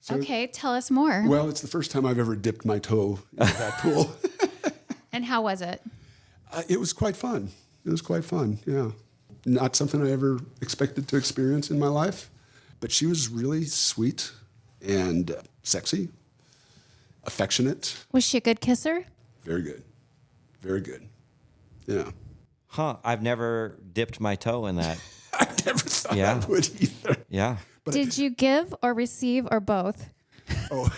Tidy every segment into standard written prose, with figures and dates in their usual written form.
So, okay, tell us more. well, it's the first time I've ever dipped my toe into that pool. And how was it? It was quite fun. It was quite fun, yeah. Not something I ever expected to experience in my life, but she was really sweet and sexy, affectionate. Was she a good kisser? Very good. Very good. Yeah. Huh, I've never dipped my toe in that. I never thought I would either. Yeah. But Did you give or receive or both? Oh.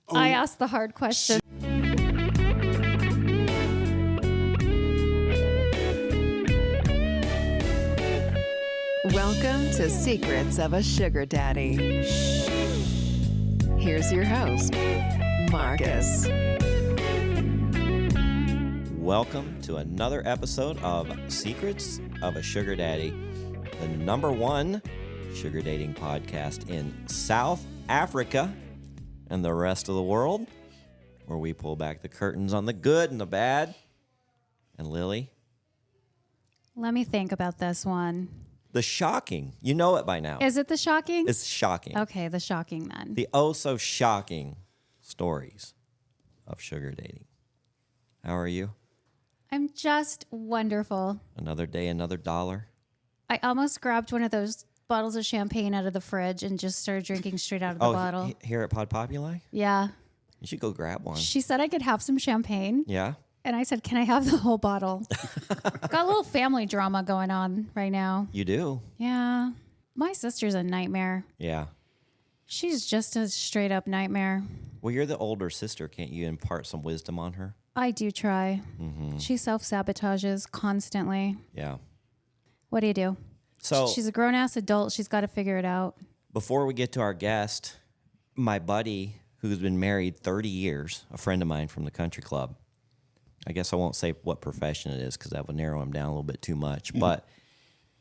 I asked the hard question. Welcome to Secrets of a Sugar Daddy. Here's your host, Marcus. Welcome to another episode of Secrets of a Sugar Daddy, the #1 sugar dating podcast in South Africa and the rest of the world, where we pull back the curtains on the good and the bad. And Lily, Let me think about this one. the shocking. You know it by now. Is it the shocking? It's shocking. Okay, the shocking then. The oh so shocking stories of sugar dating. How are you? I'm just wonderful. Another day, another dollar. I almost grabbed one of those bottles of champagne out of the fridge and just started drinking straight out of the bottle. Here at Pod Populi? Yeah. You should go grab one. She said I could have some champagne. Yeah? And I said, can I have the whole bottle? Got a little family drama going on right now. You do? Yeah. My sister's a nightmare. Yeah. She's just a straight up nightmare. Well, you're the older sister. Can't you impart some wisdom on her? I do try. Mm-hmm. She self-sabotages constantly. Yeah. What do you do? So She's a grown-ass adult. She's got to figure it out. before we get to our guest, my buddy who's been married 30 years, a friend of mine from the country club, I guess I won't say what profession it is because that would narrow him down a little bit too much, but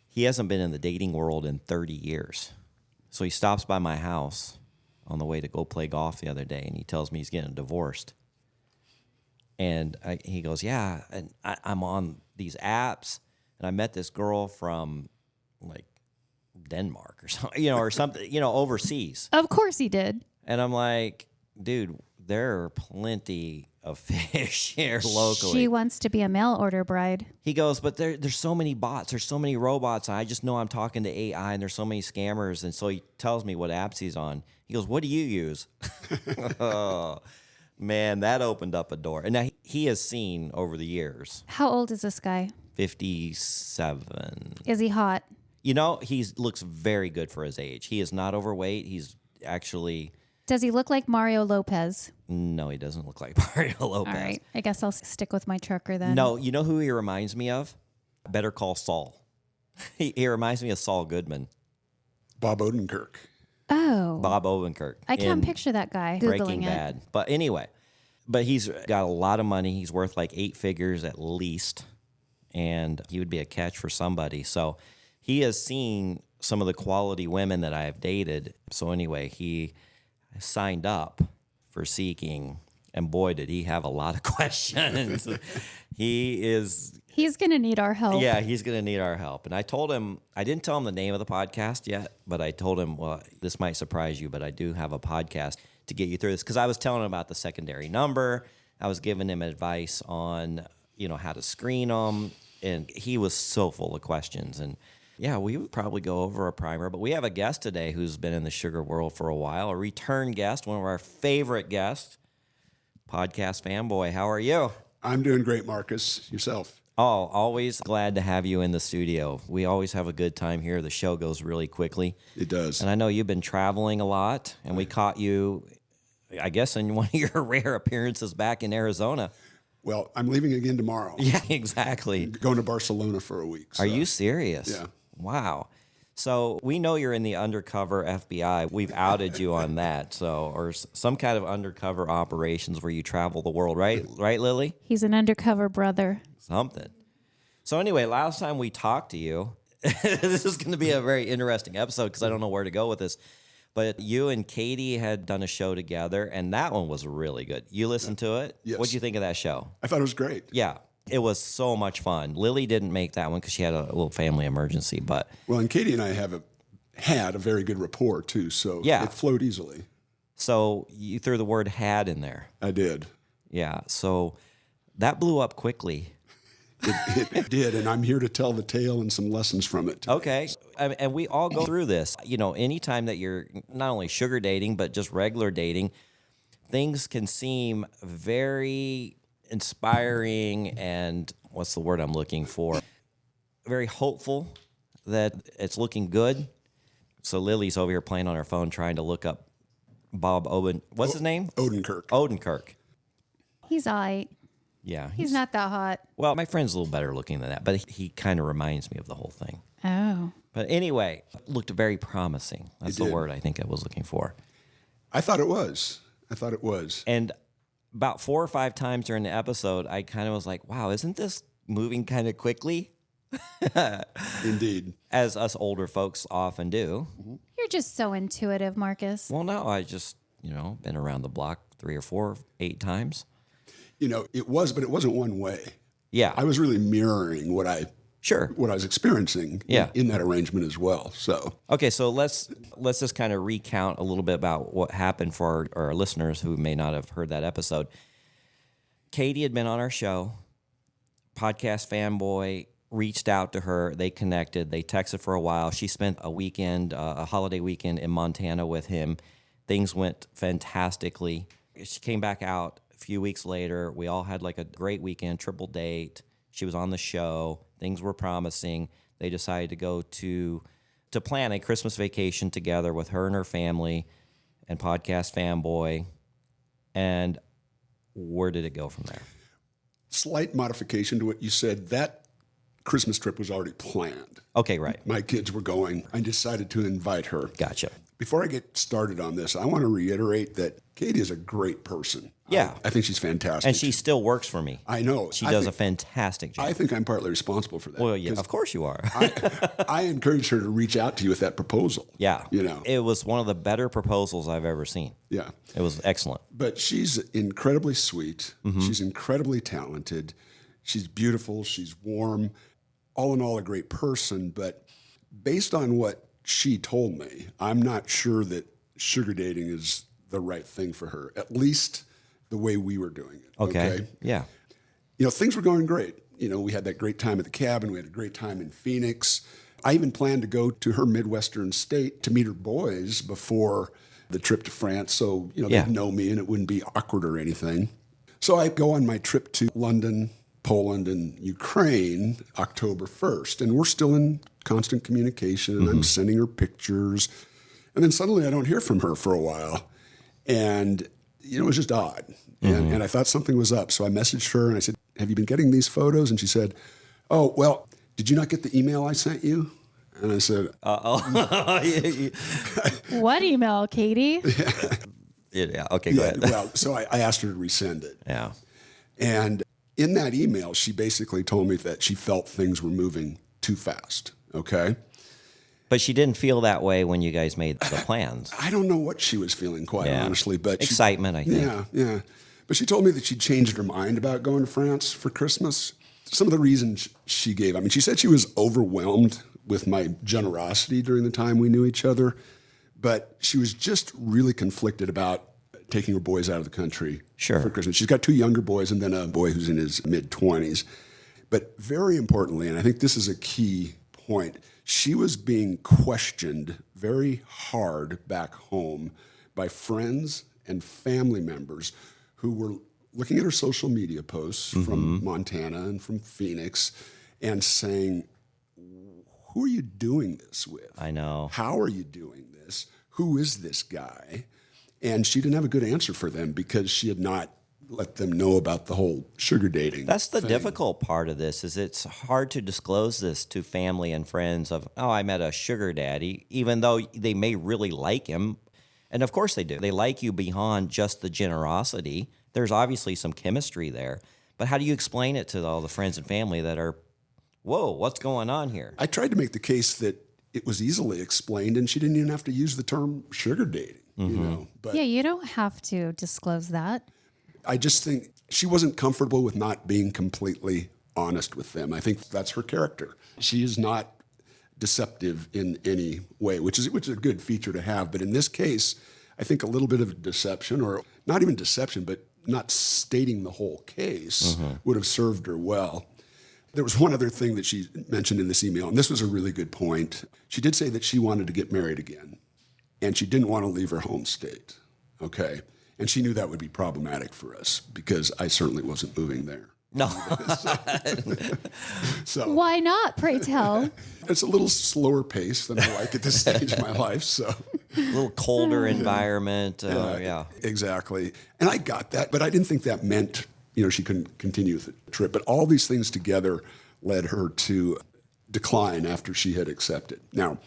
he hasn't been in the dating world in 30 years. So he stops by my house on the way to go play golf the other day, and he tells me he's getting divorced. And he goes, yeah, and I'm on these apps, and I met this girl from, like, Denmark or something, or something, overseas. Of course he did. And I'm like, dude, there are plenty of fish here locally. She wants to be a mail order bride. He goes, but there's so many bots, there's so many robots. I just know I'm talking to AI, and there's so many scammers. And so he tells me what apps he's on. He goes, what do you use? Oh, man, that opened up a door. And now he has seen over the years. How old is this guy? 57. Is he hot? He looks very good for his age. He is not overweight. He's actually... Does he look like Mario Lopez? No, he doesn't look like Mario Lopez. All right. I guess I'll stick with my trucker then. No, you know who he reminds me of? Better Call Saul. He reminds me of Saul Goodman. Bob Odenkirk. Oh. Bob Odenkirk. I can't picture that guy. Breaking Googling Bad. it. But anyway, he's got a lot of money. He's worth like 8 figures at least. And he would be a catch for somebody. So he has seen some of the quality women that I've dated. So anyway, he signed up for Seeking, and boy, did he have a lot of questions. He's going to need our help. Yeah, he's going to need our help. And I told him, I didn't tell him the name of the podcast yet, but I told him, well, this might surprise you, but I do have a podcast to get you through this. Because I was telling him about the secondary number. I was giving him advice on, how to screen them. And he was so full of questions. And yeah, we would probably go over a primer. But we have a guest today who's been in the sugar world for a while, a return guest, one of our favorite guests, podcast Fanboy. How are you? I'm doing great, Marcus. Yourself? Oh, always glad to have you in the studio. We always have a good time here. The show goes really quickly. It does. And I know you've been traveling a lot, and we caught you, I guess, in one of your rare appearances back in Arizona. Well, I'm leaving again tomorrow. Yeah, exactly. Going to Barcelona for a week. Are you serious? Yeah. Wow. So we know you're in the undercover FBI. We've outed you on that. Or some kind of undercover operations where you travel the world, right? Right, Lily? He's an undercover brother. Something. So anyway, last time we talked to you, this is going to be a very interesting episode because I don't know where to go with this. But you and Katie had done a show together, and that one was really good. You listened to it? Yes. What'd you think of that show? I thought it was great. Yeah. It was so much fun. Lily didn't make that one because she had a little family emergency, but... Well, and Katie and I have a had a very good rapport too, so Yeah. it flowed easily. So you threw the word had in there. I did. Yeah. So that blew up quickly. It did, and I'm here to tell the tale and some lessons from it today. Okay. And we all go through this. You know, anytime that you're not only sugar dating, but just regular dating, things can seem very inspiring and what's the word I'm looking for? Very hopeful that it's looking good. So Lily's over here playing on her phone trying to look up Bob Owen. What's his name? Odenkirk. Odenkirk. He's all right. Yeah. He's not that hot. Well, my friend's a little better looking than that, but he kind of reminds me of the whole thing. Oh. But anyway, looked very promising. That's the did. word I think I was looking for. I thought it was. And about 4 or 5 times during the episode, I kind of was like, wow, isn't this moving kind of quickly? Indeed. As us older folks often do. You're just so intuitive, Marcus. Well, no, I just, been around the block 3 or 4, 8 times. It was, but it wasn't one way. Yeah. I was really mirroring what I was experiencing in that arrangement as well. So Okay, so let's just kind of recount a little bit about what happened for our listeners who may not have heard that episode. Katie had been on our show. Podcast Fanboy reached out to her. They connected. They texted for a while. She spent a weekend, a holiday weekend in Montana with him. Things went fantastically. She came back out a few weeks later. We all had like a great weekend, triple date. She was on the show. Things were promising. They decided to go to plan a Christmas vacation together with her and her family and Podcast Fanboy. And where did it go from there? slight modification to what you said. That Christmas trip was already planned. Okay, right. My kids were going. I decided to invite her. Gotcha. Before I get started on this, I want to reiterate that Katie is a great person. Yeah. I think she's fantastic. And she still works for me. I know. She does a fantastic job. I think I'm partly responsible for that. Well, yeah, of course you are. I encouraged her to reach out to you with that proposal. Yeah. You know. It was one of the better proposals I've ever seen. Yeah. It was excellent. But she's incredibly sweet. Mm-hmm. She's incredibly talented. She's beautiful. She's warm. All in all, a great person. But based on what she told me, I'm not sure that sugar dating is the right thing for her, at least the way we were doing it. Okay. Yeah. You know, things were going great. You know, we had that great time at the cabin. We had a great time in Phoenix. I even planned to go to her Midwestern state to meet her boys before the trip to France. So, you know, Yeah. they'd know me and it wouldn't be awkward or anything. So I go on my trip to London, Poland, and Ukraine October 1st. And we're still in constant communication. And I'm sending her pictures. And then suddenly I don't hear from her for a while. And, you know, it was just odd. And I thought something was up. So I messaged her and I said, have you been getting these photos? And she said, oh, well, did you not get the email I sent you? And I said, What email, Katie? Yeah. Okay, go ahead. well, so I asked her to resend it. Yeah. And in that email, she basically told me that she felt things were moving too fast. Okay. But she didn't feel that way when you guys made the plans. I don't know what she was feeling, quite Yeah. honestly, but Excitement, I think. Yeah. But she told me that she changed her mind about going to France for Christmas. Some of the reasons she gave, I mean, she said she was overwhelmed with my generosity during the time we knew each other, but she was just really conflicted about taking her boys out of the country for Christmas. She's got two younger boys and then a boy who's in his mid-20s. But very importantly, and I think this is a key point, she was being questioned very hard back home by friends and family members who were looking at her social media posts from Montana and from Phoenix and saying, who are you doing this with? I know. How are you doing this? Who is this guy? And she didn't have a good answer for them because she had not let them know about the whole sugar dating. That's the thing. difficult part of this is it's hard to disclose this to family and friends of, oh, I met a sugar daddy, even though they may really like him. And of course they do. They like you beyond just the generosity. There's obviously some chemistry there. But how do you explain it to all the friends and family that are, whoa, what's going on here? I tried to make the case that it was easily explained and she didn't even have to use the term sugar dating, you know. But Yeah, you don't have to disclose that. I just think she wasn't comfortable with not being completely honest with them. I think that's her character. She is not deceptive in any way, which is a good feature to have. But in this case, I think a little bit of deception, or not even deception, but not stating the whole case would have served her well. There was one other thing that she mentioned in this email, and this was a really good point. She did say that she wanted to get married again, and she didn't want to leave her home state, okay? And she knew that would be problematic for us because I certainly wasn't moving there. No. So Why not, pray tell? it's a little slower pace than I like at this stage of my life, so. A little colder environment. Yeah. Exactly. And I got that, but I didn't think that meant, she couldn't continue the trip. But all these things together led her to decline after she had accepted. Now,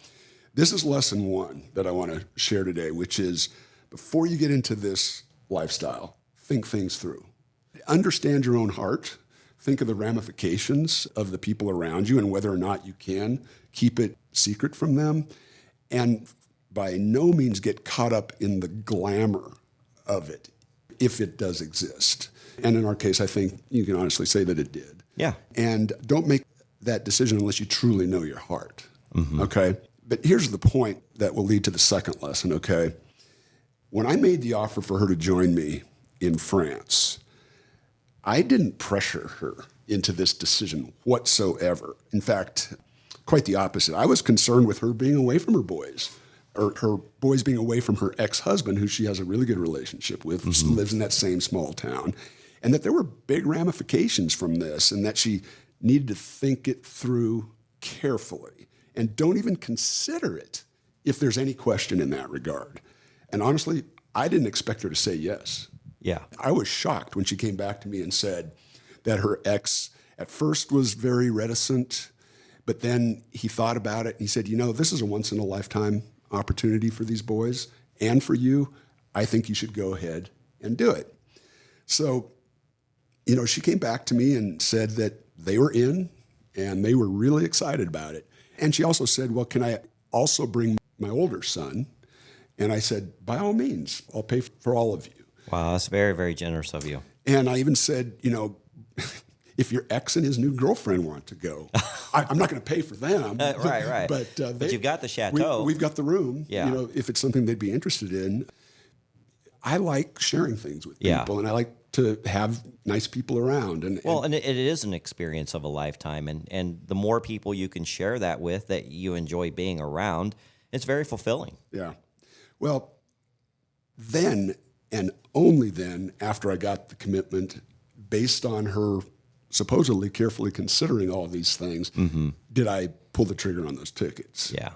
this is lesson one that I want to share today, which is before you get into this lifestyle, think things through. Understand your own heart. Think of the ramifications of the people around you and whether or not you can keep it secret from them. And by no means get caught up in the glamour of it, if it does exist. And in our case, I think you can honestly say that it did. Yeah. And don't make that decision unless you truly know your heart, okay? But here's the point that will lead to the second lesson, okay? When I made the offer for her to join me in France, I didn't pressure her into this decision whatsoever. In fact, quite the opposite. I was concerned with her being away from her boys, or her boys being away from her ex-husband, who she has a really good relationship with, who lives in that same small town, and that there were big ramifications from this, and that she needed to think it through carefully, and don't even consider it if there's any question in that regard. And honestly, I didn't expect her to say yes. Yeah. I was shocked when she came back to me and said that her ex at first was very reticent, but then he thought about it and he said, this is a once-in-a-lifetime opportunity for these boys and for you. I think you should go ahead and do it. So, she came back to me and said that they were in and they were really excited about it. And she also said, well, can I also bring my older son? And I said, by all means, I'll pay for all of you. Wow, that's very, very generous of you. And I even said, if your ex and his new girlfriend want to go, I'm not going to pay for them. Right. But you've got the chateau. We've got the room. Yeah. If it's something they'd be interested in. I like sharing things with people, and I like to have nice people around. And it is an experience of a lifetime. And the more people you can share that with that you enjoy being around, it's very fulfilling. Yeah. Well, then and only then, after I got the commitment, based on her supposedly carefully considering all these things, did I pull the trigger on those tickets. Yeah.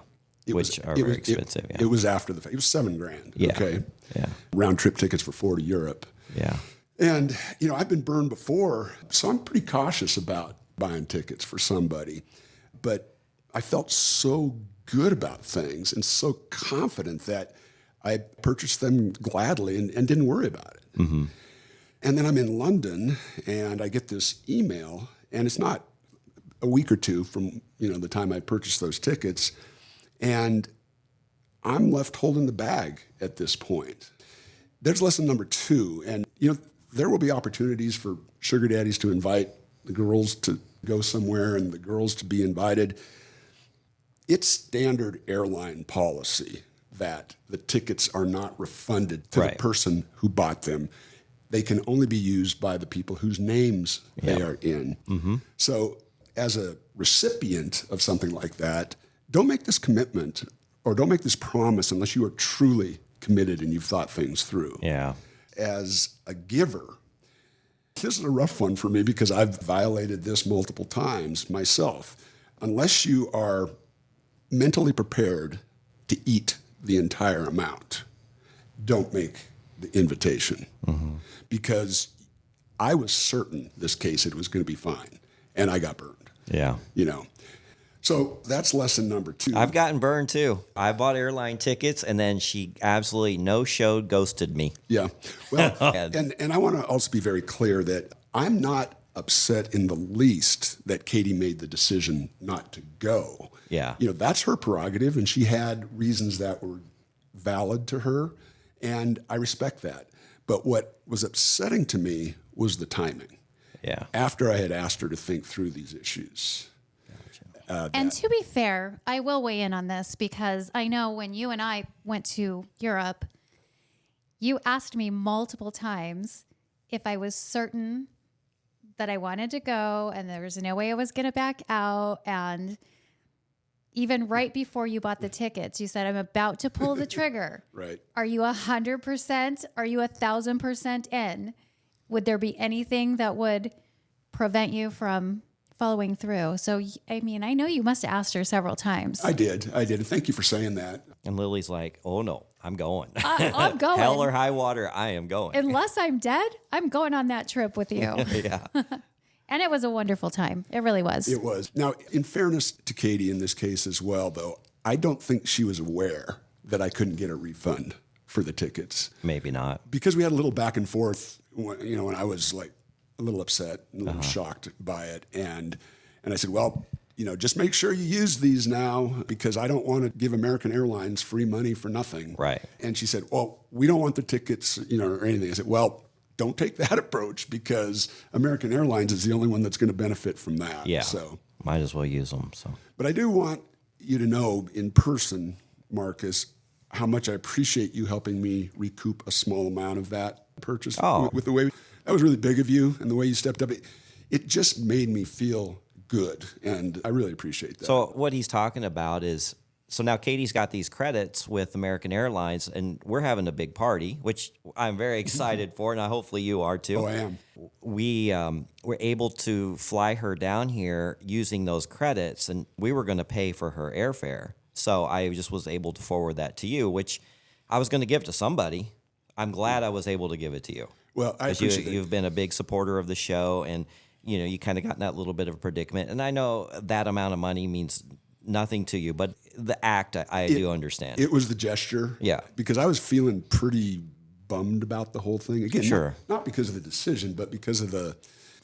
Which are very expensive. It was after the fact. It was $7,000. Yeah. Okay. Yeah. Round trip tickets for 4 to Europe. Yeah. And, I've been burned before, so I'm pretty cautious about buying tickets for somebody. But I felt so good about things and so confident that I purchased them gladly and didn't worry about it. And then I'm in London and I get this email, and it's not a week or two from the time I purchased those tickets, and I'm left holding the bag at this point. There's lesson number 2, and there will be opportunities for sugar daddies to invite the girls to go somewhere and the girls to be invited. It's standard airline policy that the tickets are not refunded to the person who bought them. They can only be used by the people whose names they are in. So as a recipient of something like that, don't make this commitment or don't make this promise unless you are truly committed and you've thought things through. Yeah. As a giver, this is a rough one for me because I've violated this multiple times myself. Unless you are mentally prepared to eat the entire amount, don't make the invitation. Because I was certain this case it was going to be fine, and I got burned. Yeah. So that's lesson number 2. I've gotten burned too. I bought airline tickets and then she absolutely no-showed, ghosted me. Yeah. Well, and I want to also be very clear that I'm not upset in the least that Katie made the decision not to go. Yeah. That's her prerogative, and she had reasons that were valid to her, and I respect that. But what was upsetting to me was the timing. Yeah. After I had asked her to think through these issues. And to be fair, I will weigh in on this because I know when you and I went to Europe, you asked me multiple times if I was certain that I wanted to go and there was no way I was going to back out. And even right before you bought the tickets, you said, I'm about to pull the trigger. Right. Are you 100%? Are you 1,000% in? Would there be anything that would prevent you from following through? So, I mean, I know you must have asked her several times. I did. And thank you for saying that. And Lily's like, oh no, I'm going. I'm going. Hell or high water, I am going. Unless I'm dead, I'm going on that trip with you. Yeah. And it was a wonderful time. It really was. It was. Now, in fairness to Katie in this case as well, though, I don't think she was aware that I couldn't get a refund for the tickets. Maybe not. Because we had a little back and forth, when I was like a little upset, a little shocked by it. And I said, well, just make sure you use these now because I don't want to give American Airlines free money for nothing. Right. And she said, well, we don't want the tickets, or anything. I said, well, don't take that approach because American Airlines is the only one that's going to benefit from that. Yeah. So might as well use them. So, but I do want you to know in person, Marcus, how much I appreciate you helping me recoup a small amount of that purchase. With the way that was really big of you and the way you stepped up. It just made me feel good, and I really appreciate that. So what he's talking about is, so now Katie's got these credits with American Airlines, and we're having a big party, which I'm very excited for, and hopefully you are too. Oh, I am. We were able to fly her down here using those credits, and we were going to pay for her airfare. So I just was able to forward that to you, which I was going to give to somebody. I'm glad I was able to give it to you. Well, I appreciate it. You've been a big supporter of the show, and you kind of got in that little bit of a predicament. And I know that amount of money means nothing to you, but the act, I do understand. It was the gesture. Yeah. Because I was feeling pretty bummed about the whole thing. Again, Sure. not because of the decision, but because of the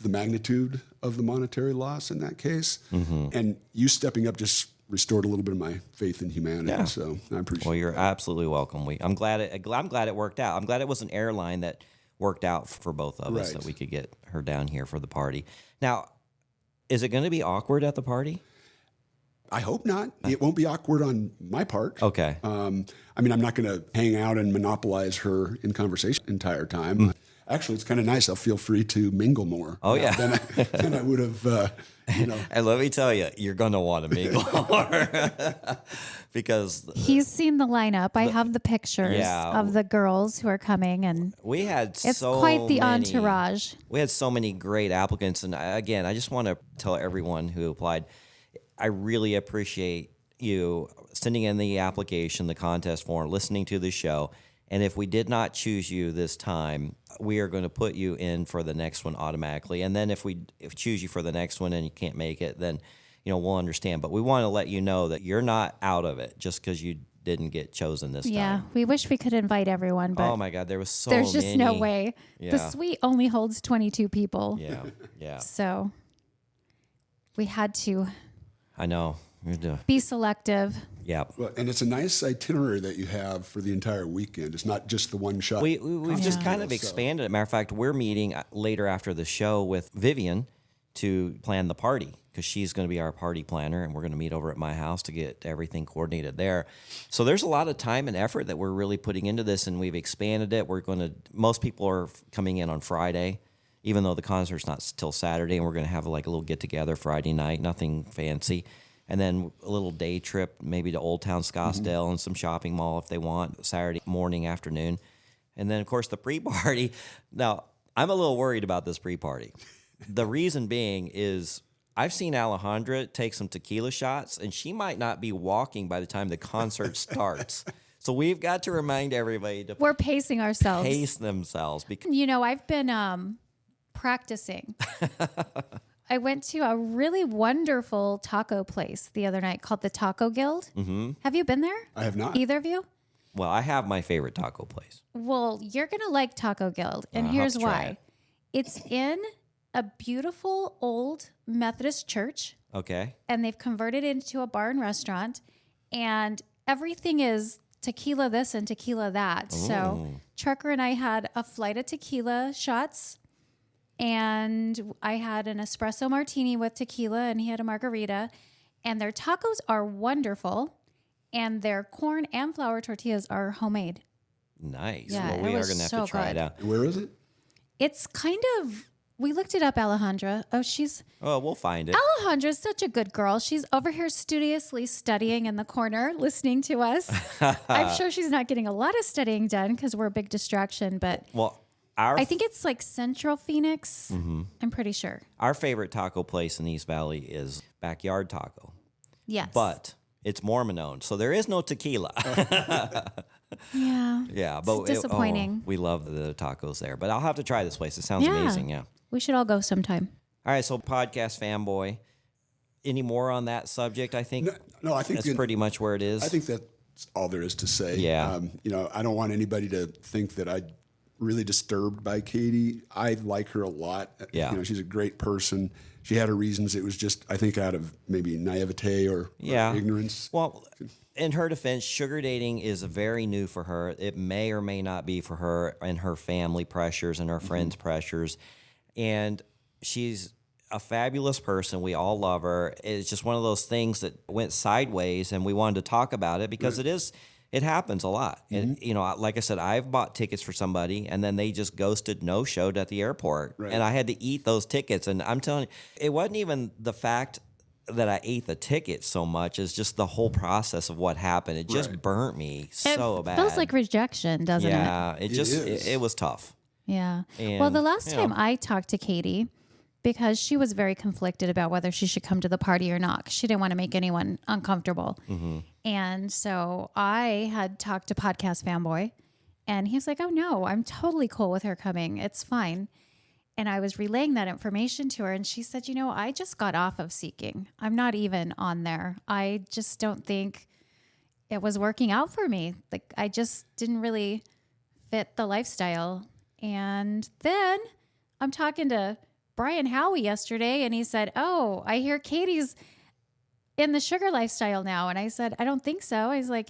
magnitude of the monetary loss in that case. Mm-hmm. And you stepping up just restored a little bit of my faith in humanity. Yeah. So I appreciate it. Well, you're absolutely welcome. I'm glad it worked out. I'm glad it was an airline that worked out for both of us, Right. that we could get her down here for the party. Now, is it going to be awkward at the party? I hope not. It won't be awkward on my part. Okay. I'm not going to hang out and monopolize her in conversation the entire time. Actually, it's kind of nice. I'll feel free to mingle more. Oh, yeah. Than I would have, And let me tell you, you're going to want to mingle more because He's seen the lineup. I have the pictures Yeah. of the girls who are coming, and we had it's so quite the many, entourage. We had so many great applicants. And again, I just want to tell everyone who applied, I really appreciate you sending in the application, the contest form, listening to the show. And if we did not choose you this time, we are going to put you in for the next one automatically. And then if we choose you for the next one and you can't make it, then we'll understand. But we want to let you know that you're not out of it just because you didn't get chosen this Yeah, time. we wish we could invite everyone, but Oh my God, there was so there's just many. no way. The Yeah. suite only holds 22 people. Yeah, yeah. So we had to I know. be selective. Yeah. well, and it's a nice itinerary that you have for the entire weekend. It's not just the one shot. We've just kind of So- expanded it. Matter of fact, we're meeting later after the show with Vivian to plan the party because she's going to be our party planner, and we're going to meet over at my house to get everything coordinated there. So there's a lot of time and effort that we're really putting into this, and we've expanded it. Most people are coming in on Friday, even though the concert's not till Saturday, and we're going to have like a little get together Friday night, nothing fancy. And then a little day trip, maybe to Old Town Scottsdale and some shopping mall if they want, Saturday morning, afternoon. And then, of course, the pre-party. Now, I'm a little worried about this pre-party. The reason being is I've seen Alejandra take some tequila shots, and she might not be walking by the time the concert starts. So we've got to remind everybody to We're pacing ourselves. pace themselves. Because I've been practicing. I went to a really wonderful taco place the other night called the Taco Guild. Mm-hmm. Have you been there? I have not. Either of you? well, I have my favorite taco place. Well, you're going to like Taco Guild, and I'll have here's to try why. it. It's in a beautiful old Methodist church, Okay. and they've converted it into a bar and restaurant, and everything is tequila this and tequila that. So Trucker and I had a flight of tequila shots, and I had an espresso martini with tequila, and he had a margarita. And their tacos are wonderful. And their corn and flour tortillas are homemade. Nice. Yeah, Well, we it are was going to have so to try it good. out. Where is it? It's kind of, we looked it up, Alejandra. Oh, we'll find it. Alejandra's such a good girl. She's over here studiously studying in the corner, listening to us. I'm sure she's not getting a lot of studying done because we're a big distraction, but Well, I think it's like Central Phoenix. I'm pretty sure. our favorite taco place in East Valley is Backyard Taco, Yes. but it's Mormon owned, so there is no tequila. Yeah. Yeah, but disappointing. we love the tacos there. But I'll have to try this place. It sounds amazing. Yeah. We should all go sometime. All right, so podcast fanboy. Any more on that subject? I think No, I think that's pretty much where it is. I think that's all there is to say. Yeah. I don't want anybody to think that I'm really disturbed by Katie. I like her a lot. Yeah. She's a great person. She had her reasons. It was just, I think, out of maybe naivete or ignorance. Well, in her defense, sugar dating is very new for her. It may or may not be for her and her family pressures and her friends' pressures. And she's a fabulous person. We all love her. It's just one of those things that went sideways, and we wanted to talk about it because it happens a lot. And, like I said, I've bought tickets for somebody, and then they just ghosted, no-showed at the airport. Right. And I had to eat those tickets. And I'm telling you, it wasn't even the fact that I ate the ticket so much as just the whole process of what happened. It just burnt me so bad. It feels like rejection, doesn't it? Yeah, it is. was tough. Yeah. And, well, the last you time know. I talked to Katie, because she was very conflicted about whether she should come to the party or not, 'cause she didn't want to make anyone uncomfortable. And so I had talked to Podcast Fanboy, and he was like, oh, no, I'm totally cool with her coming. It's fine. And I was relaying that information to her, and she said, I just got off of Seeking. I'm not even on there. I just don't think it was working out for me. Like, I just didn't really fit the lifestyle. And then I'm talking to Brian Howie yesterday, and he said, oh, I hear Katie's in the sugar lifestyle now. And I said, I don't think so. I was like,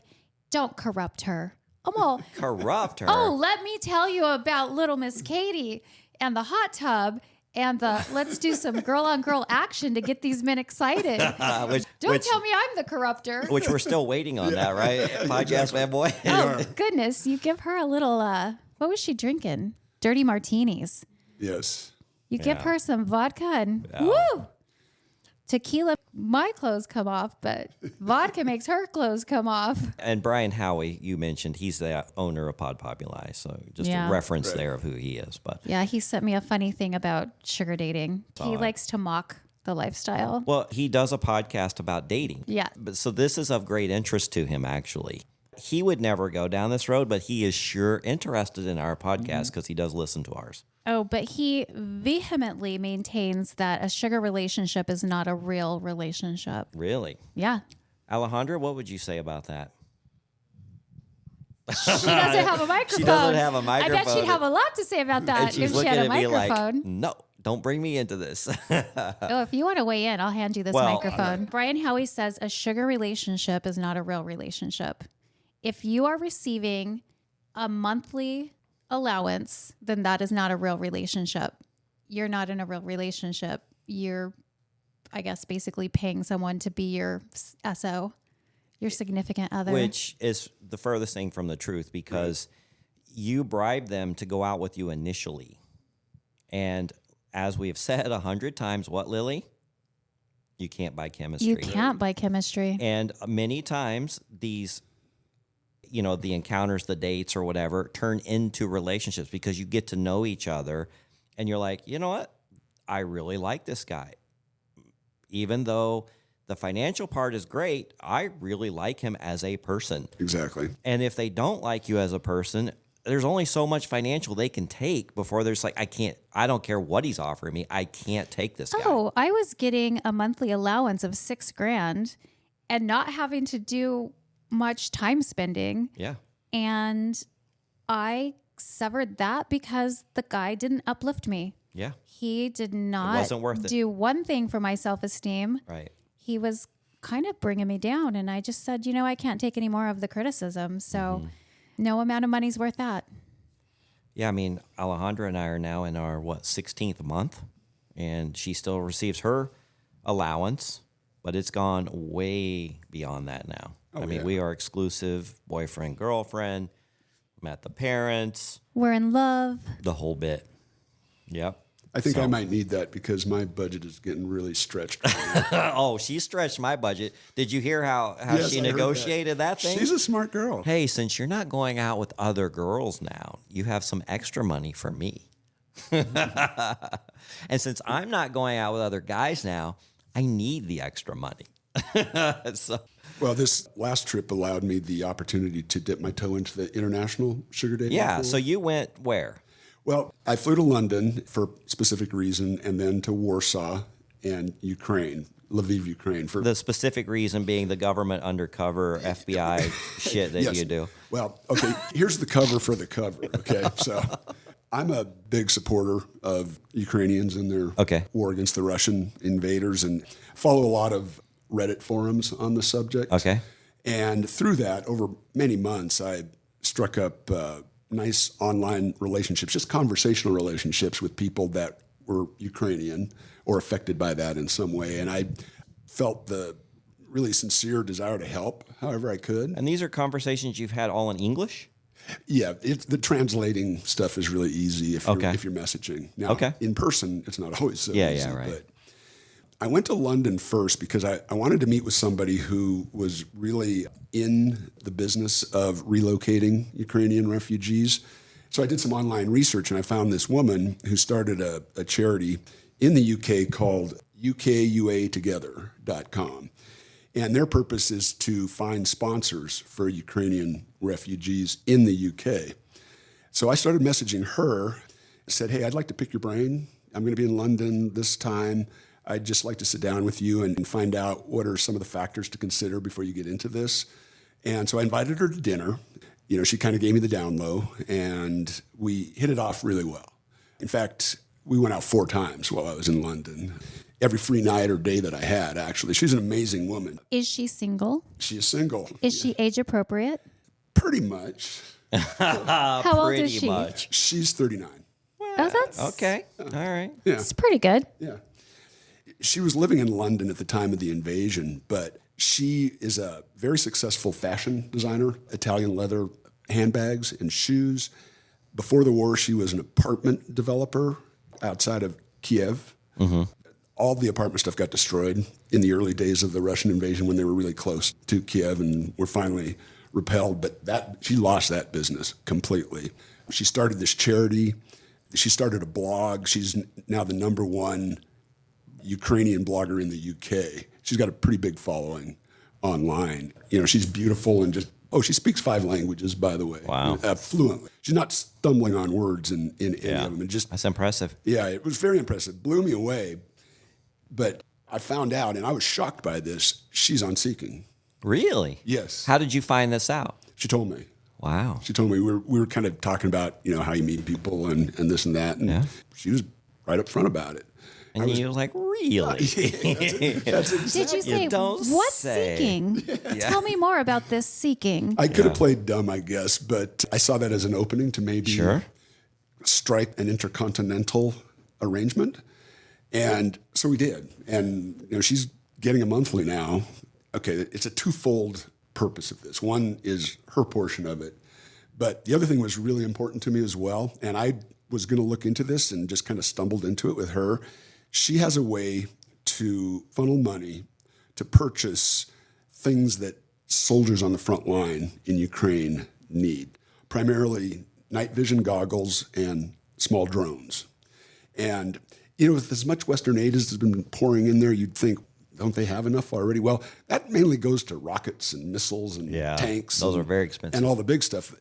don't corrupt her. I'm all, Corrupt her. oh, let me tell you about little Miss Katie and the hot tub and the let's do some girl on girl action to get these men excited. Don't tell me I'm the corrupter. Which we're still waiting on that, right? Podcast fanboy. Oh, goodness. You give her a little, what was she drinking? Dirty martinis. Yes. You give her some vodka and woo! Tequila, my clothes come off, but vodka makes her clothes come off. And Brian Howie, you mentioned, he's the owner of Pod Populi, so just Yeah. a reference there of who he is. But Yeah, he sent me a funny thing about sugar dating. He likes to mock the lifestyle. well, he does a podcast about dating. Yeah. But so this is of great interest to him, actually. He would never go down this road, but he is sure interested in our podcast because he does listen to ours. Oh, but he vehemently maintains that a sugar relationship is not a real relationship. Really? Yeah. Alejandra, what would you say about that? She doesn't have a microphone. She doesn't have a I bet microphone. she'd have a lot to say about And that she's if she looking had a at me like, microphone. no, don't bring me into this. Oh, if you want to weigh in, I'll hand you this Well, microphone. Brian Howie says a sugar relationship is not a real relationship. If you are receiving a monthly allowance, then that is not a real relationship. You're not in a real relationship. You're, I guess, basically paying someone to be your SO, your significant other. Which is the furthest thing from the truth because you bribe them to go out with you initially. And as we have said 100 times, what, Lily? You can't buy chemistry. You can't buy chemistry. And many times these, the encounters, the dates or whatever, turn into relationships because you get to know each other and you're like, you know what? I really like this guy. Even though the financial part is great, I really like him as a person. Exactly. And if they don't like you as a person, there's only so much financial they can take before there's like, I don't care what he's offering me. I can't take this guy. Oh, I was getting a monthly allowance of $6,000 and not having to do much time spending. Yeah. And I severed that because the guy didn't uplift me. Yeah. He did not wasn't worth it. do one thing for my self-esteem. Right. He was kind of bringing me down. And I just said, I can't take any more of the criticism. So no amount of money's worth that. Yeah, I mean, Alejandra and I are now in our, 16th month, and she still receives her allowance, but it's gone way beyond that now. We are exclusive boyfriend, girlfriend, met the parents, We're in love. the whole bit. Yep. I think I might need that because my budget is getting really stretched right now. Oh, she stretched my budget. Did you hear how Yes, she I heard negotiated that thing? She's a smart girl. Hey, since you're not going out with other girls now, you have some extra money for me. And since I'm not going out with other guys now, I need the extra money. So, Well, this last trip allowed me the opportunity to dip my toe into the international sugar dating yeah. pool. So you went where? Well, I flew to London for a specific reason, and then to Warsaw and Ukraine, Lviv, Ukraine. For The specific reason being the government undercover FBI shit that Yes. you do. Well, okay, here's the cover for the cover, okay? So I'm a big supporter of Ukrainians in their war against the Russian invaders and follow a lot of Reddit forums on the subject. Okay. And through that, over many months, I struck up nice online relationships, just conversational relationships with people that were Ukrainian or affected by that in some way. And I felt the really sincere desire to help however I could. And these are conversations you've had all in English? Yeah, the translating stuff is really easy if you're messaging. Now, in person, it's not always so easy. Yeah, right. But I went to London first because I wanted to meet with somebody who was really in the business of relocating Ukrainian refugees. So I did some online research and I found this woman who started a charity in the UK called UKUAtogether.com. And their purpose is to find sponsors for Ukrainian refugees in the UK. So I started messaging her, said, hey, I'd like to pick your brain. I'm going to be in London this time. I'd just like to sit down with you and find out what are some of the factors to consider before you get into this. And so I invited her to dinner. You know, she kind of gave me the down low, and we hit it off really well. In fact, we went out 4 times while I was in London. Every free night or day that I had, actually. She's an amazing woman. Is she single? She is single. Is she age appropriate? Pretty much. How old is she? Much. She's 39. Oh, that's Okay. All right. Yeah. It's pretty good. Yeah. She was living in London at the time of the invasion, but she is a very successful fashion designer, Italian leather handbags and shoes. Before the war, she was an apartment developer outside of Kiev. Mm-hmm. All the apartment stuff got destroyed in the early days of the Russian invasion when they were really close to Kiev and were finally repelled. But she lost that business completely. She started this charity. She started a blog. She's now the #1 Ukrainian blogger in the UK. She's got a pretty big following online. You know, she's beautiful and she speaks 5 languages, by the way. Wow. Fluently. She's not stumbling on words in any of them. And That's impressive. Yeah, it was very impressive. Blew me away. But I found out, and I was shocked by this, she's on Seeking. Really? Yes. How did you find this out? She told me. Wow. She told me we were kind of talking about, you know, how you meet people and this and that. And she was right up front about it. And you were like, really? That's exactly. Did you say, don't what's say. seeking? Tell me more about this seeking. I could have played dumb, I guess, but I saw that as an opening to maybe strike an intercontinental arrangement. And so we did. And, you know, she's getting a monthly now. Okay, it's a twofold purpose of this. One is her portion of it. But the other thing was really important to me as well. And I was going to look into this and just kind of stumbled into it with her. She has a way to funnel money to purchase things that soldiers on the front line in Ukraine need, primarily night vision goggles and small drones. And, you know, with as much Western aid as has been pouring in there, you'd think, don't they have enough already? Well, that mainly goes to rockets and missiles and tanks. Those are very expensive. And all the big stuff.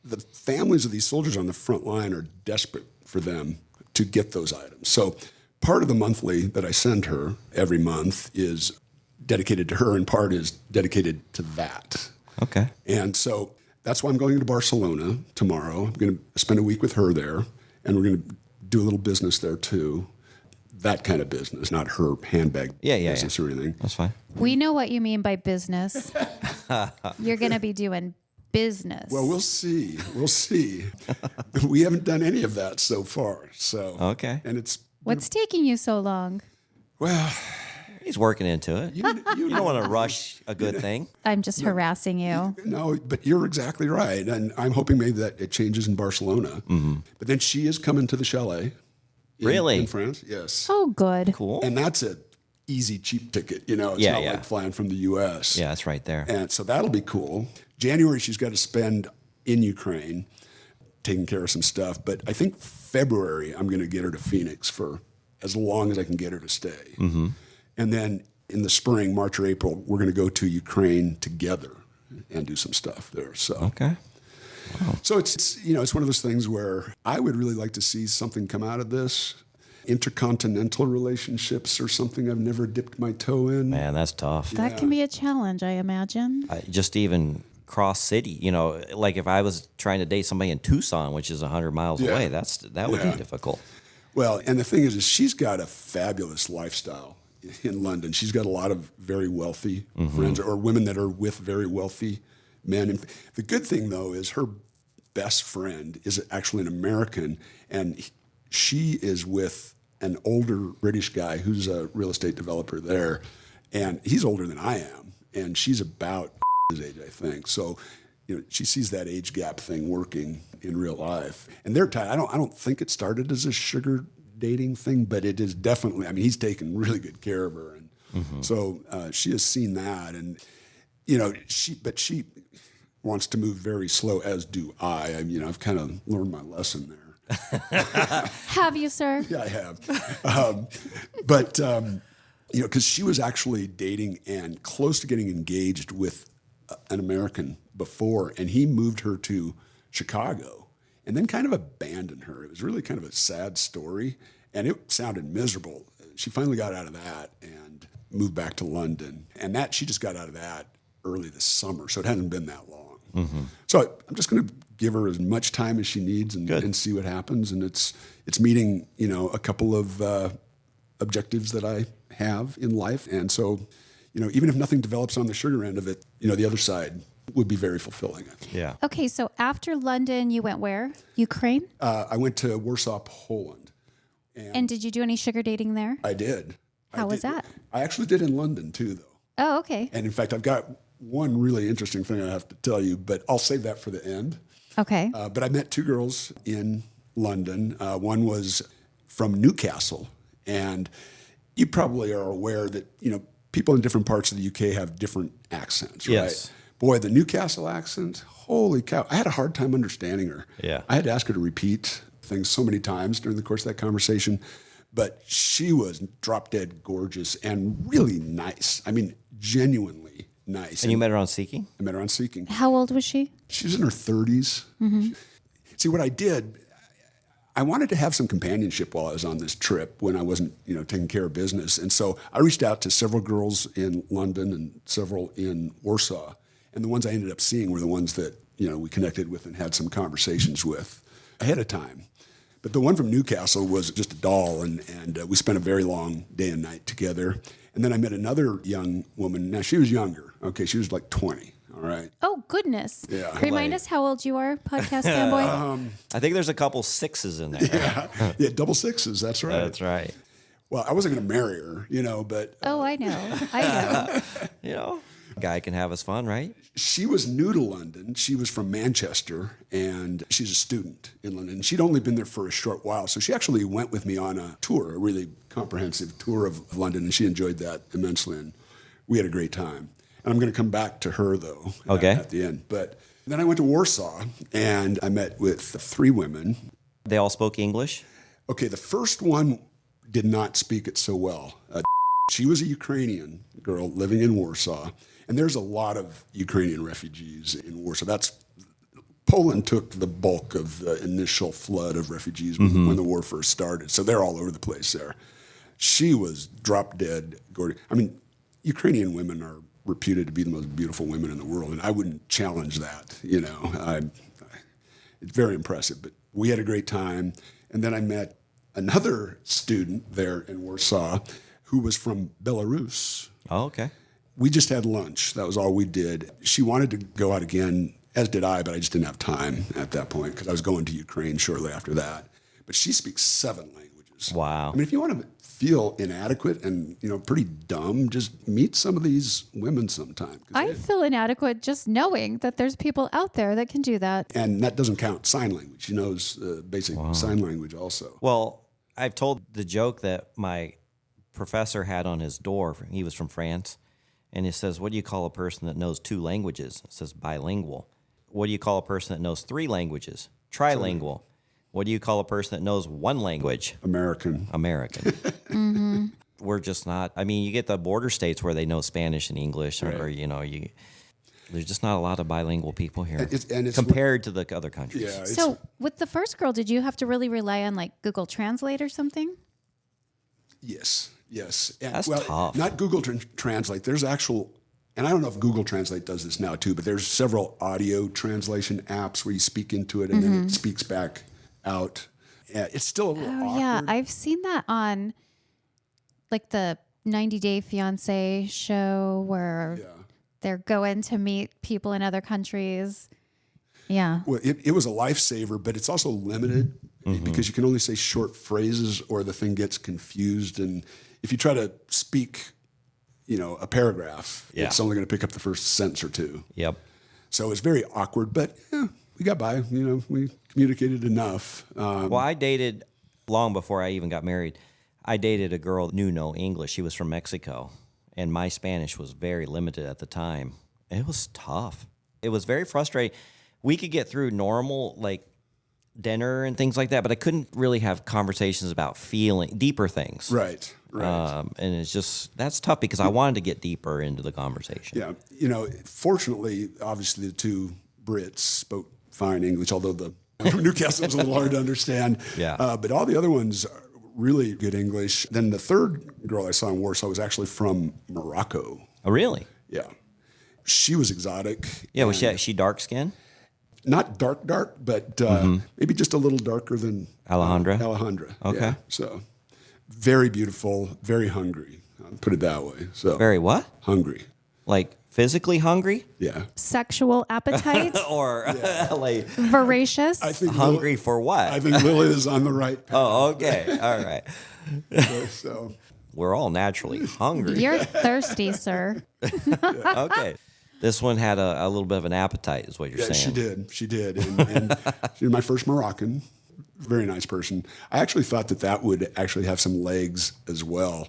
The families of these soldiers on the front line are desperate for them to get those items. So part of the monthly that I send her every month is dedicated to her, and part is dedicated to that. Okay. And so that's why I'm going to Barcelona tomorrow. I'm going to spend a week with her there, and we're going to do a little business there too. That kind of business, not her handbag business or anything. That's fine. We know what you mean by business. You're going to be doing business. Well, we'll see. We'll see. We haven't done any of that so far. So Okay. And it's What's taking you so long? well, He's working into it. You don't want to rush a good thing. I'm just harassing you. No, but you're exactly right. And I'm hoping maybe that it changes in Barcelona. But then she is coming to the chalet. Really? In France, yes. Oh, good. Cool. And that's a easy, cheap ticket. It's Yeah, not yeah. like flying from the U.S. Yeah, it's right there. And so that'll be cool. January, she's got to spend in Ukraine taking care of some stuff. But I think February, I'm going to get her to Phoenix for as long as I can get her to stay. And then in the spring, March or April, we're going to go to Ukraine together and do some stuff there. So Okay. So it's one of those things where I would really like to see something come out of this. Intercontinental relationships or something I've never dipped my toe in. Man, that's tough. That can be a challenge, I imagine. Just even cross city, like if I was trying to date somebody in Tucson, which is 100 miles Yeah. away, that would Yeah. be difficult. Well, and the thing is she's got a fabulous lifestyle in London. She's got a lot of very wealthy friends or women that are with very wealthy men. And the good thing, though, is her best friend is actually an American, and she is with an older British guy who's a real estate developer there, and he's older than I am, and she's about his age, I think. So, she sees that age gap thing working in real life, and they're tied. I don't think it started as a sugar dating thing, but it is definitely. I mean, he's taken really good care of her, and so she has seen that, and she wants to move very slow, as do I. I've kind of learned my lesson there. Have you, sir? Yeah, I have. Because she was actually dating and close to getting engaged with an American before, and he moved her to Chicago and then kind of abandoned her. It was really kind of a sad story, and it sounded miserable. She finally got out of that and moved back to London, and that she just got out of that early this summer, so it hasn't been that long. So I'm just going to give her as much time as she needs and see what happens. And it's meeting, a couple of objectives that I have in life. And so, even if nothing develops on the sugar end of it, the other side would be very fulfilling. Yeah. Okay, so after London, you went where? Ukraine? I went to Warsaw, Poland. And did you do any sugar dating there? I did. How was that? I actually did in London too, though. Oh, okay. And in fact, I've got one really interesting thing I have to tell you, but I'll save that for the end. Okay. But I met two girls in London. One was from Newcastle, and you probably are aware that people in different parts of the UK have different accents, right? Yes. Boy, the Newcastle accent, holy cow! I had a hard time understanding her. Yeah. I had to ask her to repeat things so many times during the course of that conversation, but she was drop dead gorgeous and really nice. I mean, genuinely nice. And you met her on Seeking? I met her on Seeking. How old was she? She was in her 30s. See, what I did, I wanted to have some companionship while I was on this trip when I wasn't, taking care of business. And so I reached out to several girls in London and several in Warsaw. And the ones I ended up seeing were the ones that, we connected with and had some conversations with ahead of time. But the one from Newcastle was just a doll, and we spent a very long day and night together. And then I met another young woman. Now, she was younger. Okay, she was like 20, all right? Oh, goodness. Yeah. Remind us how old you are, podcast fanboy. I think there's a couple sixes in there. Yeah, double sixes, that's right. That's right. Well, I wasn't going to marry her, but Oh, I know. Guy can have his fun, right? she was new to London. She was from Manchester, and she's a student in London. She'd only been there for a short while, so she actually went with me on a tour, a really comprehensive tour of London, and she enjoyed that immensely, and we had a great time. And I'm going to come back to her, though, at the end. But then I went to Warsaw, and I met with 3 women. They all spoke English? Okay, the first one did not speak it so well. She was a Ukrainian girl living in Warsaw, and there's a lot of Ukrainian refugees in Warsaw. Poland took the bulk of the initial flood of refugees when the war first started, so they're all over the place there. She was drop dead gorgeous. I mean, Ukrainian women are reputed to be the most beautiful women in the world, and I wouldn't challenge that. It's very impressive. But we had a great time, and then I met another student there in Warsaw who was from Belarus. Oh, okay. We just had lunch. That was all we did. She wanted to go out again, as did I, but I just didn't have time at that point because I was going to Ukraine shortly after that. But she speaks 7 languages. shows. Wow. I mean, if you want to feel inadequate and, pretty dumb, just meet some of these women sometime. I feel inadequate just knowing that there's people out there that can do that. And that doesn't count sign language. She knows basic sign language also. Well, I've told the joke that my professor had on his door. He was from France. And he says, what do you call a person that knows 2 languages? It says bilingual. What do you call a person that knows 3 languages? Trilingual. What do you call a person that knows 1 language? American. Mm-hmm. We're just not. I mean, you get the border states where they know Spanish and English, or there's just not a lot of bilingual people here It's compared to the other countries. Yeah. So with the first girl, did you have to really rely on like Google Translate or something? Yes. And, That's tough. Not Google Translate. There's actual, and I don't know if Google Translate does this now too, but there's several audio translation apps where you speak into it and then it speaks back out. Yeah, it's still a little awkward. Yeah, I've seen that on like the 90 Day Fiance show where they're going to meet people in other countries. Yeah. Well, it was a lifesaver, but it's also limited because you can only say short phrases or the thing gets confused. And if you try to speak, a paragraph, it's only going to pick up the first sentence or 2. Yep. So it's very awkward, but we got by. We communicated enough. Well, I dated long before I even got married. I dated a girl who knew no English. She was from Mexico, and my Spanish was very limited at the time. It was tough. It was very frustrating. We could get through normal, like dinner and things like that, but I couldn't really have conversations about deeper things. Right. And it's just, that's tough because I wanted to get deeper into the conversation. Yeah. Fortunately, obviously the 2 Brits spoke fine English, although the from Newcastle was a little hard to understand. Yeah. But all the other ones are really good English. Then the third girl I saw in Warsaw was actually from Morocco. Oh, really? Yeah. She was exotic. Yeah, was she dark skinned? Not dark, but maybe just a little darker than Alejandra. Okay. Yeah. So very beautiful, very hungry. I'll put it that way. So Very what? hungry. Like physically hungry? Yeah. Sexual appetite, Or like voracious. I think hungry for what? I think Lily is on the right path. Oh, okay. All right. So We're all naturally hungry. You're thirsty, sir. Okay. This one had a little bit of an appetite, is what you're saying. She did. And she was my first Moroccan. Very nice person. I actually thought that would actually have some legs as well.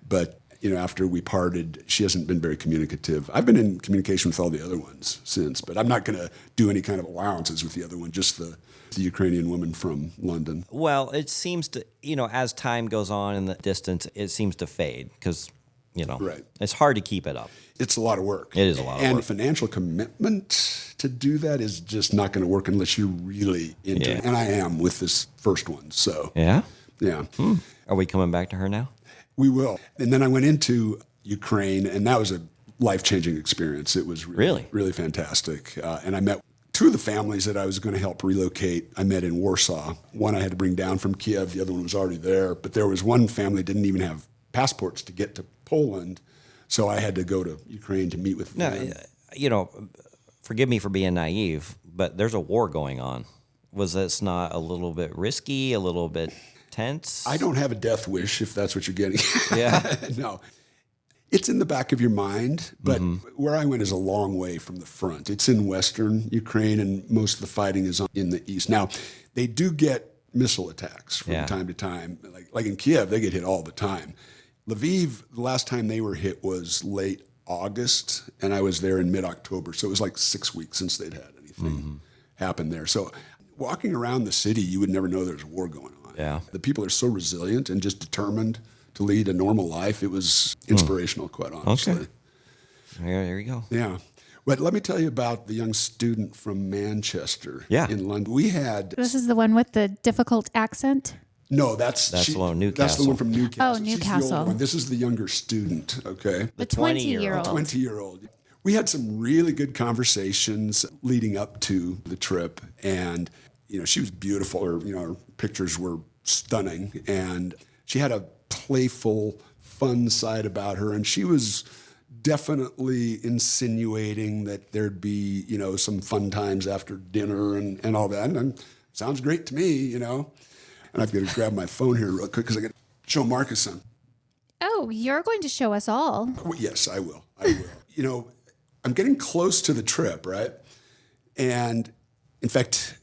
But, after we parted, she hasn't been very communicative. I've been in communication with all the other ones since, but I'm not going to do any kind of allowances with the other one, just the Ukrainian woman from London. Well, it seems to, as time goes on in the distance, it seems to fade because, Right. it's hard to keep it up. It's a lot of work. It is a lot of and work. financial commitment to do that is just not going to work unless you're really into it. And I am with this first one. So, Yeah? yeah. Are we coming back to her now? We will. And then I went into Ukraine, and that was a life-changing experience. It was really, really fantastic. And I met 2 of the families that I was going to help relocate. I met in Warsaw. One I had to bring down from Kiev. The other one was already there. But there was one family that didn't even have passports to get to Poland. So I had to go to Ukraine to meet with them. Forgive me for being naive, but there's a war going on. Was this not a little bit risky, a little bit tense? I don't have a death wish, if that's what you're getting. Yeah. No. It's in the back of your mind, but where I went is a long way from the front. It's in western Ukraine, and most of the fighting is in the east. Now, they do get missile attacks from time to time. Like in Kiev, they get hit all the time. Lviv, the last time they were hit was late August, and I was there in mid-October. So it was like 6 weeks since they'd had anything happen there. So walking around the city, you would never know there's a war going on. Yeah. The people are so resilient and just determined to lead a normal life. It was inspirational, quite honestly. Okay. There you go. Yeah. But let me tell you about the young student from Manchester in London. We had... This is the one with the difficult accent? No, that's the one from Newcastle. That's the one from Newcastle. Oh, Newcastle. She's the older one. This is the younger student, okay? The 20-year-old. 20-year-old. We had some really good conversations leading up to the trip, and she was beautiful. Her pictures were stunning, and she had a playful, fun side about her, and she was definitely insinuating that there'd be, some fun times after dinner and all that. And sounds great to me, And I've got to grab my phone here real quick because I got to show Marcus some. Oh, you're going to show us all. Well, yes, I will. I will. You know, I'm getting close to the trip, right? And in fact,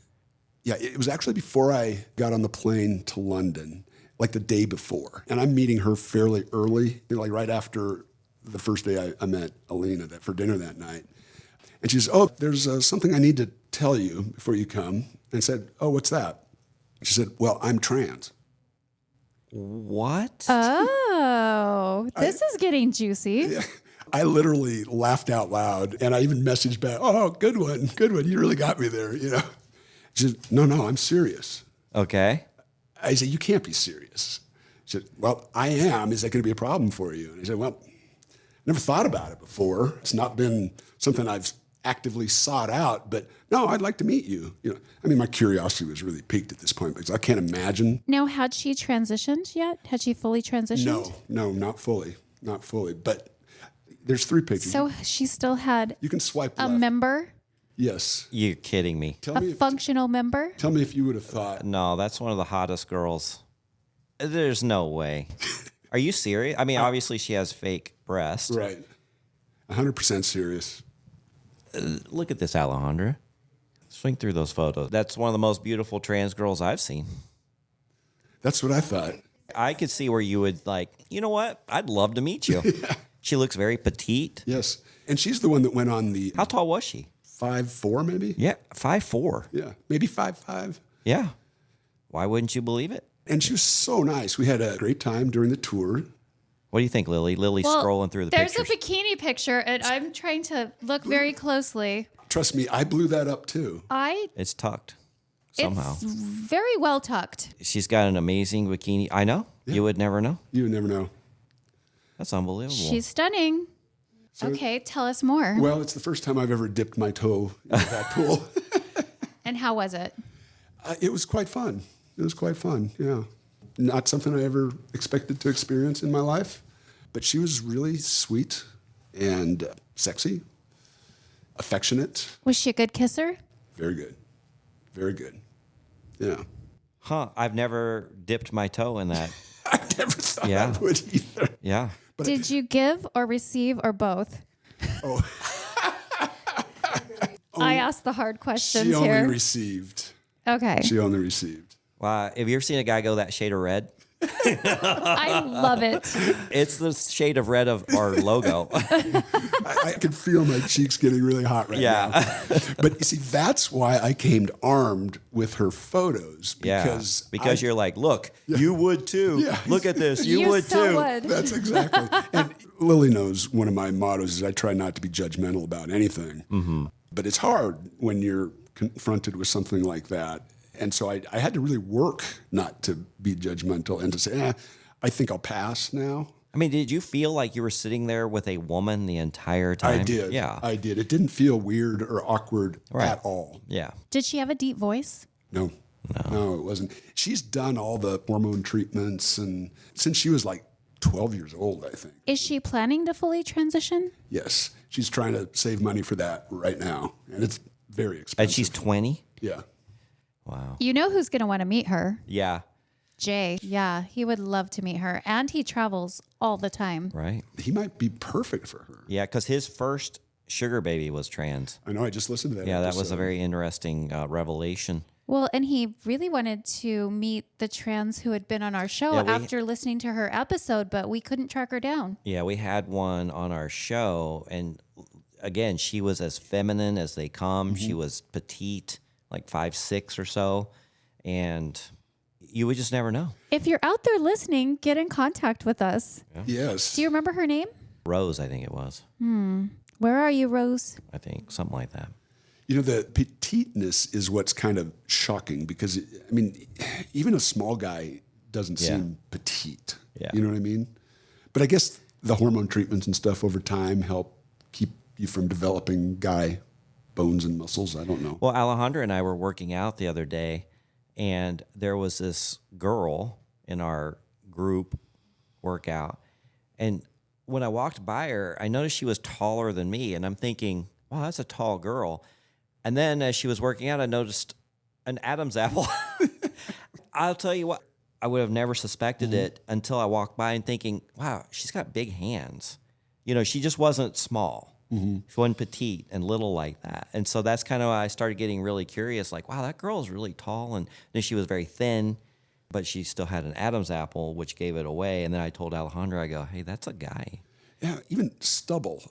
yeah, it was actually before I got on the plane to London, like the day before. And I'm meeting her fairly early, like right after the first day I met Alina for dinner that night. And she says, oh, there's something I need to tell you before you come. And I said, oh, what's that? She said, well, I'm trans. What? Oh, this is getting juicy. Yeah. I literally laughed out loud, and I even messaged back, oh, good one. You really got me there, you know. She said, no, I'm serious. Okay. I said, you can't be serious. She said, well, I am. Is that going to be a problem for you? And I said, well, never thought about it before. It's not been something I've actively sought out, but no, I'd like to meet you. You know, I mean, my curiosity was really piqued at this point because I can't imagine. Now, had she transitioned yet? Had she fully transitioned? No, not fully. But there's 3 pictures. So she still had You can swipe a left. member, Yes. You're kidding me. a functional member? Tell me if you would have thought. No, that's one of the hottest girls. There's no way. Are you serious? I mean, obviously she has fake breasts. Right. 100% serious. Look at this, Alejandra. Swing through those photos. That's one of the most beautiful trans girls I've seen. That's what I thought. I could see where you would like, you know what? I'd love to meet you. Yeah. She looks very petite. Yes. And she's the one that went on the How tall was she? 5'4", maybe? Yeah, 5'4". Yeah. Maybe 5'5". Yeah. Why wouldn't you believe it? And she was so nice. We had a great time during the tour. What do you think, Lily? Lily's scrolling through the there's pictures. a bikini picture, and I'm trying to look very closely. Trust me, I blew that up too. It's tucked somehow. It's very well tucked. She's got an amazing bikini. I know. Yeah. You would never know. You would never know. That's unbelievable. She's stunning. Okay, tell us more. Well, it's the first time I've ever dipped my toe into that pool. And how was it? It was quite fun. Yeah. Not something I ever expected to experience in my life, but she was really sweet and sexy, affectionate. Was she a good kisser? Very good. Very good. Yeah. Huh. I've never dipped my toe in that. I never thought I would either. Yeah. Did you give or receive or both? Oh. I asked the hard questions She only here. received. Okay. She only received. Wow. Have you ever seen a guy go that shade of red? I love it. It's the shade of red of our logo. I can feel my cheeks getting really hot right now. But you see, that's why I came armed with her photos. Because you're like, look, you would too. Yeah. Look at this. You would so too. Would. That's exactly. And Lily knows one of my mottos is I try not to be judgmental about anything. Mm-hmm. But it's hard when you're confronted with something like that. And so I had to really work not to be judgmental and to say, I think I'll pass now. I mean, did you feel like you were sitting there with a woman the entire time? I did. Yeah. I did. It didn't feel weird or awkward at all. Yeah. Did she have a deep voice? No, it wasn't. She's done all the hormone treatments and since she was like 12 years old, I think. Is she planning to fully transition? Yes. She's trying to save money for that right now. And it's very expensive. And she's 20? Yeah. Wow. You know who's going to want to meet her? Yeah. Jay. Yeah, he would love to meet her. And he travels all the time. Right. He might be perfect for her. Yeah, because his first sugar baby was trans. I know. I just listened to that. Yeah, episode. that was a very interesting revelation. Well, and he really wanted to meet the trans who had been on our show after listening to her episode, but we couldn't track her down. Yeah, we had one on our show. And again, she was as feminine as they come. Mm-hmm. She was petite, like 5'6" or so. And you would just never know. If you're out there listening, get in contact with us. Yeah. Yes. Do you remember her name? Rose, I think it was. Where are you, Rose? I think something like that. You know, the petiteness is what's kind of shocking because, I mean, even a small guy doesn't seem petite. Yeah. You know what I mean? But I guess the hormone treatments and stuff over time help keep you from developing guy bones and muscles. I don't know. Well, Alejandra and I were working out the other day, and there was this girl in our group workout. And when I walked by her, I noticed she was taller than me. And I'm thinking, wow, that's a tall girl. And then as she was working out, I noticed an Adam's apple. I'll tell you what, I would have never suspected it until I walked by and thinking, wow, she's got big hands. You know, she just wasn't small. She wasn't petite and little like that. And so that's kind of why I started getting really curious, like, wow, that girl is really tall. And then she was very thin, but she still had an Adam's apple, which gave it away. And then I told Alejandra, I go, hey, that's a guy. Yeah, even stubble.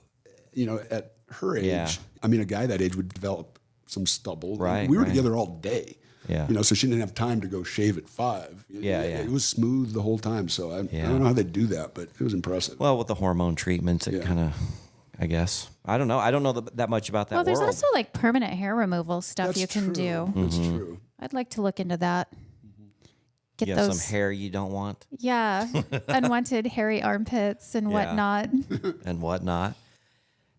You know, at her age, Yeah. I mean, a guy that age would develop some stubble. Right, We were right. together all day. Yeah. You know, so she didn't have time to go shave at 5. Yeah. It was smooth the whole time. So I Yeah. don't know how they do that, but it was impressive. Well, with the hormone treatments, it kind of, I guess. I don't know. I don't know that much about that Well, there's world. also like permanent hair removal stuff That's you can true. do. That's true. I'd like to look into that. Get You have those, some hair you don't want yeah, unwanted hairy armpits and Yeah. whatnot. and whatnot.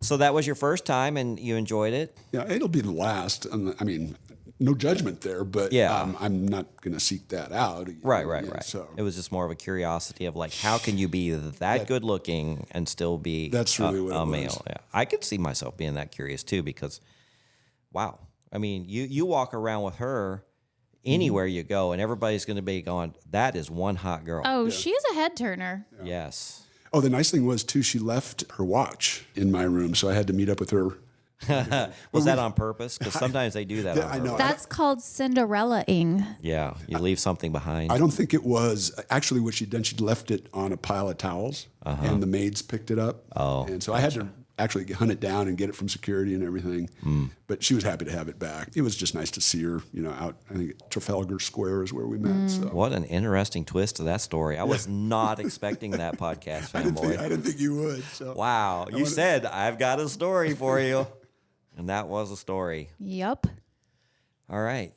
So that was your first time and you enjoyed it? Yeah, it'll be the last. I mean, no judgment there, but Yeah. I'm not going to seek that out. Right. Yeah, So It was just more of a curiosity of like, how can you be that good looking and still be That's really what it a was. male? Yeah, I could see myself being that curious too because, wow. I mean, you walk around with her anywhere you go, and everybody's going to be going, "That is one hot girl." Oh, she's a head turner. Yes. Oh, the nice thing was too, she left her watch in my room, so I had to meet up with her. Was that on purpose? Because sometimes they do that. Yeah, on I know. purpose. That's called Cinderella-ing. Yeah, you leave something behind. I don't think it was actually what she'd done. She'd left it on a pile of towels, and the maids picked it up. Oh, and so I had to actually hunt it down and get it from security and everything. But she was happy to have it back. It was just nice to see her, you know, out. I think at Trafalgar Square is where we met. So What an interesting twist to that story. I was not expecting that podcast, I Fanboy. didn't think you would. So Wow. You said, I've got a story for you. And that was a story. Yup. All right.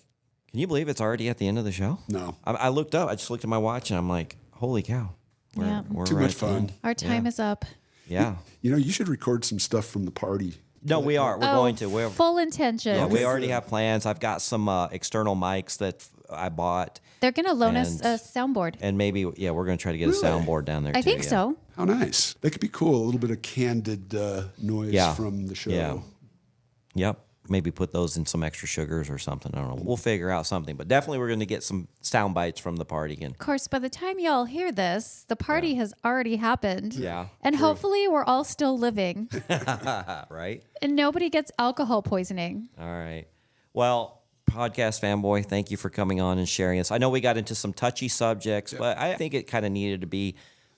Can you believe it's already at the end of the show? No. I looked up. I just looked at my watch and I'm like, holy cow. Yeah. Too right much at the fun. end. Our time is up. Yeah. You know, you should record some stuff from the party. No, we are. We're going to. We're, full intention. yeah, we already have plans. I've got some external mics that I bought. They're going to loan us And- a soundboard. And maybe, we're going to try to get Really? a soundboard down there I too. think yeah. so. How nice. That could be cool. A little bit of candid noise Yeah. from the show. Yeah. Yep. Maybe put those in some extra sugars or something. I don't know. We'll figure out something. But definitely we're going to get some sound bites from the party. And Of course, by the time y'all hear this, the party has already happened. Yeah, And hopefully we're all still living right? and nobody gets alcohol poisoning. All right. Well, podcast Fanboy, thank you for coming on and sharing this. I know we got into some touchy subjects, but I think it kind of needed to be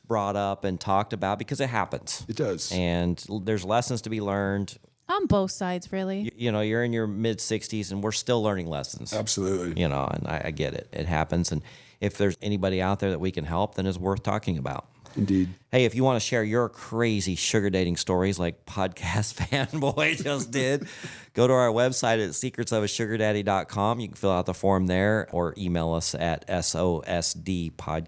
brought up and talked about because it happens. It does. And there's lessons to be learned. On both sides, really. You know, you're in your mid 60s and we're still learning lessons. Absolutely. You know, and I get it. It happens. And if there's anybody out there that we can help, then it's worth talking about. Indeed. Hey, if you want to share your crazy sugar dating stories like Podcast Fanboy just did, go to our website at secretsofasugardaddy.com. You can fill out the form there or email us at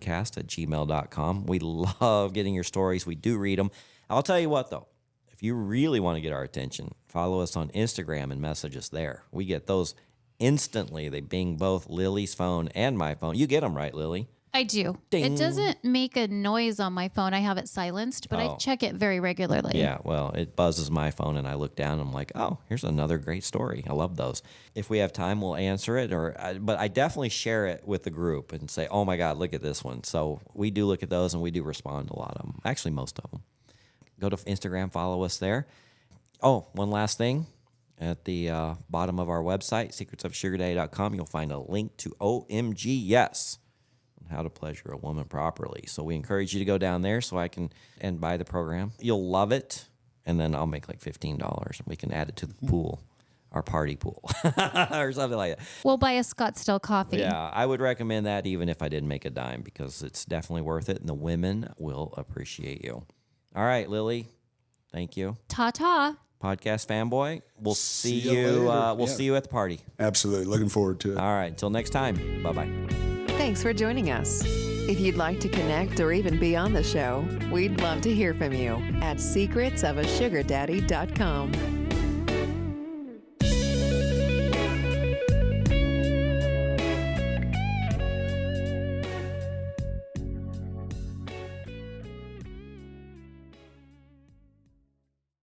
sosdpodcast@gmail.com. We love getting your stories. We do read them. I'll tell you what, though. If you really want to get our attention, follow us on Instagram and message us there. We get those instantly. They bing both Lily's phone and my phone. You get them right, Lily? I do. Ding. It doesn't make a noise on my phone. I have it silenced, but I check it very regularly. Yeah, well, it buzzes my phone, and I look down, and I'm like, oh, here's another great story. I love those. If we have time, we'll answer it, but I definitely share it with the group and say, oh, my God, look at this one. So we do look at those, and we do respond to a lot of them. Actually, most of them. Go to Instagram, follow us there. Oh, one last thing. At the bottom of our website, secretsofsugardaddy.com, you'll find a link to OMG Yes, on how to pleasure a woman properly. So we encourage you to go down there so I can and buy the program. You'll love it, and then I'll make like $15, and we can add it to the pool, our party pool, or something like that. We'll buy a Scottsdale coffee. Yeah, I would recommend that even if I didn't make a dime because it's definitely worth it, and the women will appreciate you. All right, Lily, thank you. Ta-ta. Podcast Fanboy, we'll see you you. later. We'll Yeah. see you at the party. Absolutely. Looking forward to it. All right, until next time. Bye-bye. Thanks for joining us. If you'd like to connect or even be on the show, we'd love to hear from you at secretsofasugardaddy.com.